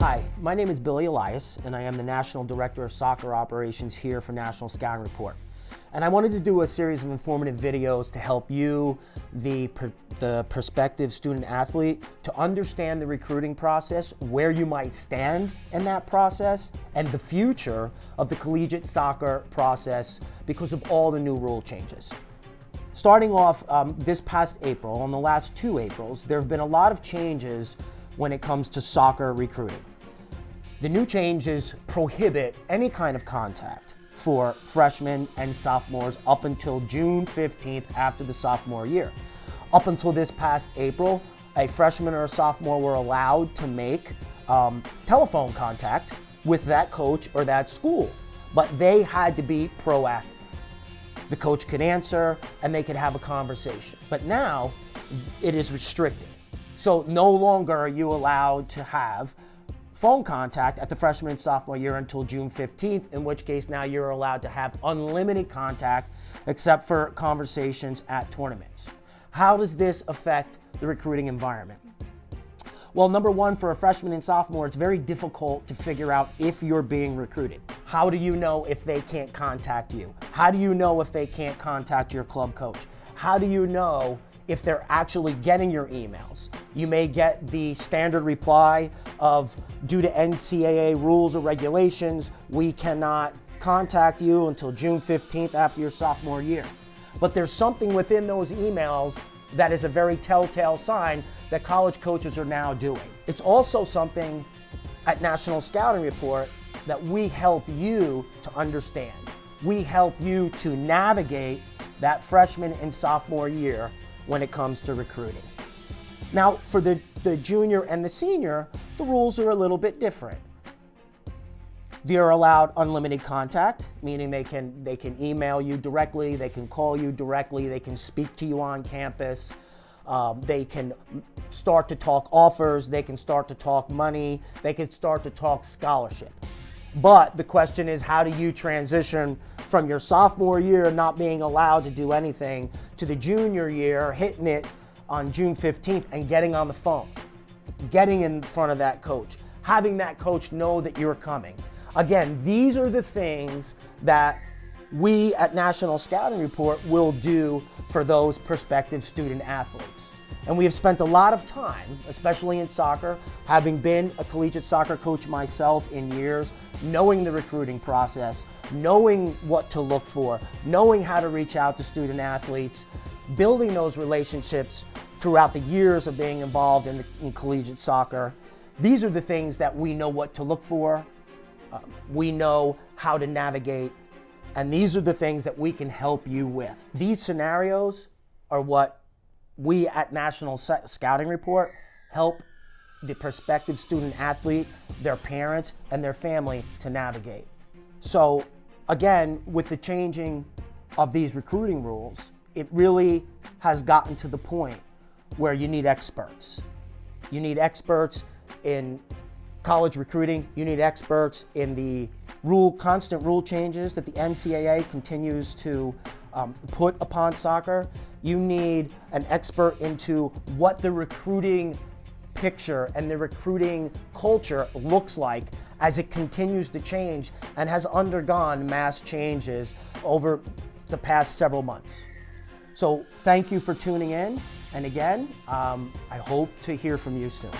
Hi, my name is Billy Elias, and I am the National Director of Soccer Operations here for National Scouting Report. And I wanted to do a series of informative videos to help you, the prospective student athlete, to understand the recruiting process, where you might stand in that process, and the future of the collegiate soccer process because of all the new rule changes. Starting off this past April, on the last 2 Aprils, there have been a lot of changes when it comes to soccer recruiting. The new changes prohibit any kind of contact for freshmen and sophomores up until June 15th after the sophomore year. Up until this past April, a freshman or a sophomore were allowed to make telephone contact with that coach or that school, but they had to be proactive. The coach could answer and they could have a conversation. But now it is restricted. So no longer are you allowed to have phone contact at the freshman and sophomore year until June 15th, in which case now you're allowed to have unlimited contact except for conversations at tournaments. How does this affect the recruiting environment? Well, number one, for a freshman and sophomore, it's very difficult to figure out if you're being recruited. How do you know if they can't contact you? How do you know if they can't contact your club coach? How do you know if they're actually getting your emails? You may get the standard reply of, due to NCAA rules or regulations, we cannot contact you until June 15th after your sophomore year. But there's something within those emails that is a very telltale sign that college coaches are now doing. It's also something at National Scouting Report that we help you to understand. We help you to navigate that freshman and sophomore year when it comes to recruiting. Now, for the junior and the senior, the rules are a little bit different. They are allowed unlimited contact, meaning they can email you directly, they can call you directly, they can speak to you on campus, they can start to talk offers, they can start to talk money, they can start to talk scholarship. But the question is, how do you transition from your sophomore year not being allowed to do anything to the junior year hitting it on June 15th and getting on the phone, getting in front of that coach, having that coach know that you're coming? Again, these are the things that we at National Scouting Report will do for those prospective student athletes. And we have spent a lot of time, especially in soccer, having been a collegiate soccer coach myself in years, knowing the recruiting process, knowing what to look for, knowing how to reach out to student athletes, building those relationships throughout the years of being involved in collegiate soccer. These are the things that we know what to look for, we know how to navigate, and these are the things that we can help you with. These scenarios are what we at National Scouting Report help the prospective student athlete, their parents, and their family to navigate. So again, with the changing of these recruiting rules, it really has gotten to the point where you need experts. You need experts in college recruiting. You need experts in the constant rule changes that the NCAA continues to put upon soccer. You need an expert into what the recruiting picture and the recruiting culture looks like as it continues to change and has undergone mass changes over the past several months. So thank you for tuning in. And again, I hope to hear from you soon.